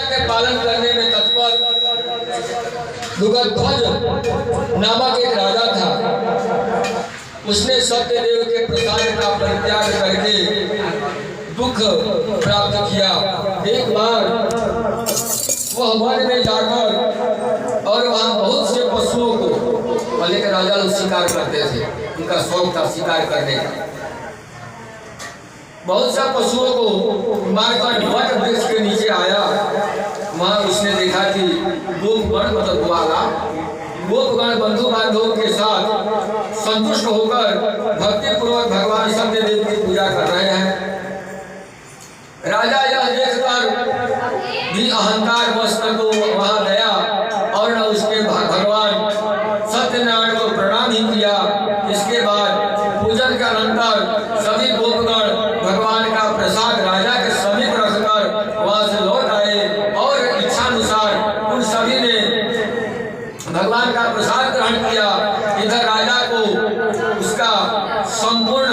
के पालन करने में तत्पर दुर्गध्वज नामक एक राजा था। उसने सत्यदेव के प्रसाद का परित्याग करके दुख प्राप्त किया। एक बार वह वन में जाकर और वहाँ बहुत से पशुओं को, पहले के राजा लोग शिकार करते थे, उनका शौक था शिकार करने का। बहुत सा पशुओं को मारकर वट वृक्ष के नीचे आया। वहाँ उसने देखा कि गोपगण मतलब ग्वाला गोपगण बंधु बांधवों के साथ संतुष्ट होकर भक्ति पूर्वक भगवान सत्यदेव की पूजा कर रहे हैं। राजा यह देखकर भी अहंकार वश को वहाँ गया और न उसके भगवान सत्यनारायण को प्रणाम ही किया। इसके बाद पूजन के अनंतर सभी गोपगण भगवान का प्रसाद राजा के समीप रखकर वहां से लौट आए और इच्छानुसार उन सभी ने भगवान का प्रसाद ग्रहण किया। इधर राजा को उसका संपूर्ण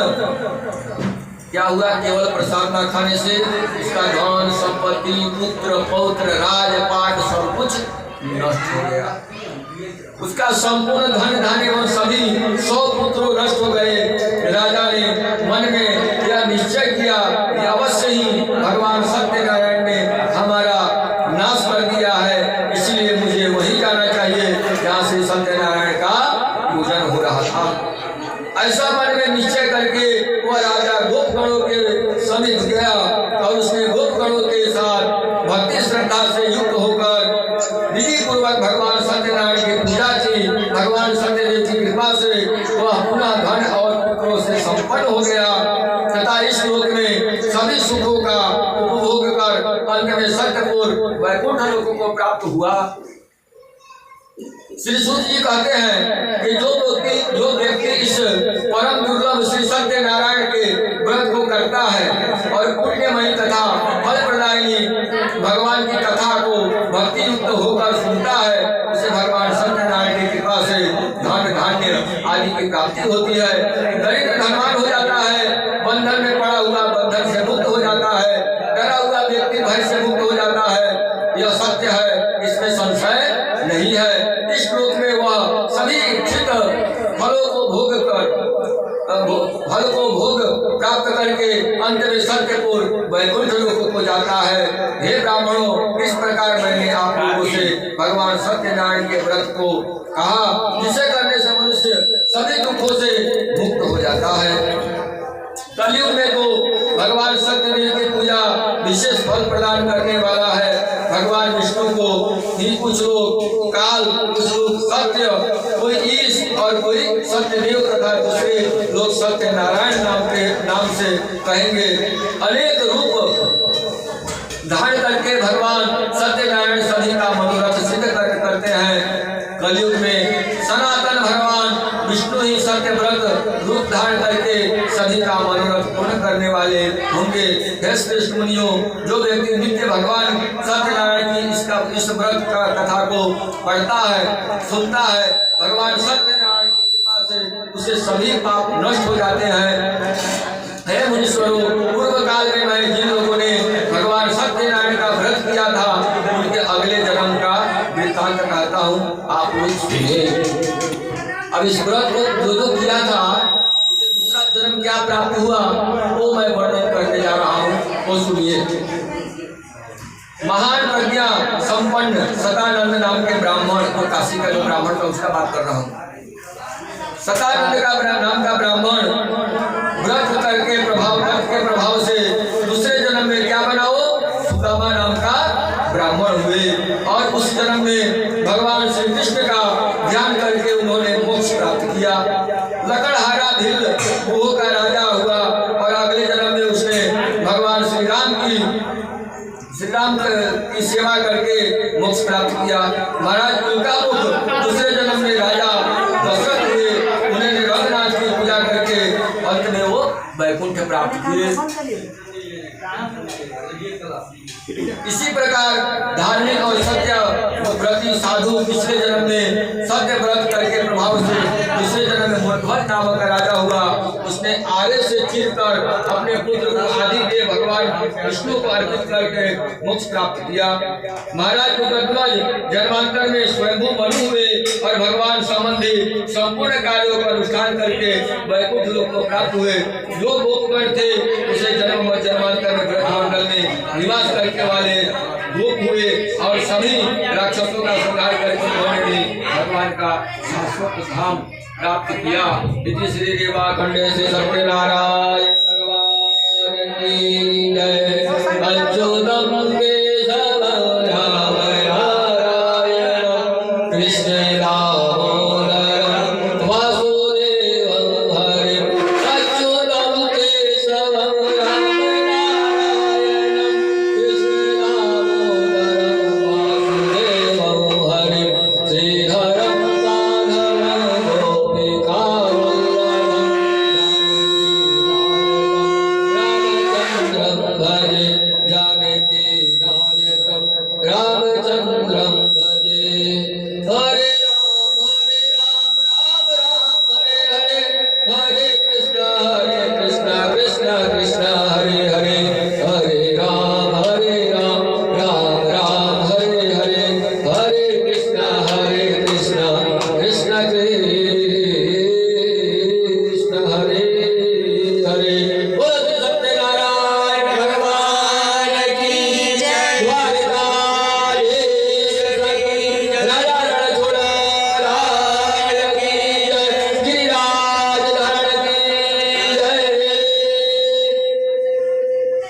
क्या हुआ, केवल प्रसाद न खाने से उसका धन संपत्ति पुत्र पौत्र राजपाट सब कुछ नष्ट हो गया। उसका संपूर्ण धन धान्य एवं सभी 100 पुत्रों नष्ट हो गए। राजा ने मन में यह निश्चय किया कि अवश्य ही भगवान सत्यनारायण ने हमारा नाश कर दिया है, इसलिए मुझे वही जाना चाहिए जहाँ से सत्यनारायण का पूजन हो रहा था। ऐसा मन में निश्चय करके वह राजा गोपगणों के समीप गया और उसने गोपगणों के साथ भक्ति श्रद्धा से युक्त होकर विधि पूर्वक भगवान सत्यनारायण की पूजा की। भगवान सत्यदेव की कृपा से वह पुनः धन और पुत्रों से संपन्न हो गया तथा इस लोक में सभी सुखों का उपभोग कर अंत में सत्यपुर वैकुंठ लोक को प्राप्त हुआ। श्री सूत जी कहते हैं कि जो व्यक्ति इस परम दुर्लभ श्री सत्यनारायण के व्रत को करता है और पुण्यमयी तथा फल प्रदायिनी भगवान की कथा को भक्ति युक्त होकर सुनता है, उसे भगवान सत्यनारायण की कृपा से धन धान्य आदि की प्राप्ति होती है। दरिद्र धनवान हो जाता है, बंधन में पड़ा हुआ बंधन से मुक्त हो जाता है, डरा हुआ व्यक्ति भय से मुक्त हो जाता है। यह सत्य है, इसमें संशय नहीं है। इस श्लोक में वह सभी इच्छित फलों को भोग प्राप्त करके अंत में सत्यपुर वैकुंठ लोक को जाता है। हे ब्राह्मणों, इस प्रकार मैंने आप लोगों से भगवान सत्यनारायण के व्रत को कहा, जिसे करने से मनुष्य सभी दुखों से मुक्त हो जाता है। कलयुग में तो भगवान सत्यदेव की पूजा विशेष फल प्रदान करने वाला है। भगवान विष्णु को ही कुछ लोग काल, कुछ लोग सत्य, कोई ईश और कोई सत्यदेव तथा दूसरे लोग सत्यनारायण नाम से कहेंगे। अनेक रूप धारण करके भगवान सत्यनारायण सभी का मनोरथ सिद्ध करते हैं। कलयुग में सनातन भगवान विष्णु ही सत्य व्रत रूप धारण करके सभी का मनोरथ पूर्ण करने वाले होंगे। हे श्रेष्ठ मुनियों, जो व्यक्ति नित्य भगवान सत्यनारायण की इस व्रत का कथा को पढ़ता है, सुनता है, भगवान सत्यनारायण की कृपा से उसे सभी पाप नष्ट हो जाते हैं। हे मुनीश्वरों, पूर्व काल में मैं जिन लोगों ने भगवान सत्यनारायण का व्रत किया था उनके अगले जन्म का वृत्तांत कहता हूँ, आप लोग सुनिए। अब इस व्रत को जो किया था उसे दूसरा जन्म क्या प्राप्त हुआ वो मैं वर्णन करने जा रहा हूँ, वो सुनिए। महान प्रज्ञा संपन्न सतानंद नाम के ब्राह्मण, तो काशी का जो ब्राह्मण था उसका बात कर रहा हूँ। सतानंद का नाम का ब्राह्मण व्रत करके व्रत के प्रभाव से दूसरे जन्म में क्या बना, वो सुदामा नाम का ब्राह्मण हुए और उस जन्म में भगवान श्री कृष्ण का ध्यान करके उन्होंने मोक्ष प्राप्त किया। लकड़हारा भील वो का राजा हुआ और अगले जन्म में उसने भगवान श्री राम की सेवा करके मोक्ष प्राप्त किया। महाराज उनका मुख दूसरे जन्म में राजा दशरथ हुए, उन्होंने रघुनाथ की पूजा करके अंत में वो वैकुंठ प्राप्त किए। इसी प्रकार धार्मिक और सत्य व्रती साधु पिछले जन्म में सत्य व्रत करके प्रभाव से दूसरे जन्म में मूर्खवत नामक राजा हुआ। उसने आरे से चीरकर अपने पुत्र को आदिदेव भगवान विष्णु को अर्पित करके मोक्ष प्राप्त किया। महाराज कुकध्वज जन्मांतर में स्वयंभू मनु हुए और भगवान संबंधी संपूर्ण कार्यों का अनुष्ठान करके वैकुंठ लोक को प्राप्त हुए। जो गोपगण थे उसे जन्मांतर में ब्रह्मंडल में निवास करने वाले गोप हुए और सभी राक्षसों का संहार करके उन्होंने भी भगवान का शाश्वत धाम प्राप्त किया। इति श्री रेवा खंडे से सत्यनारायण भगवान की जय। अच्युतम केशव राम नारायण कृष्ण दामोदर वासुदेव हरे। अच्युतम केशव राम नारायण कृष्ण दामोदर वासुदेव हरे। श्रीधरम माधवम गोपिका भजे जानकी नायकम रामचंद्र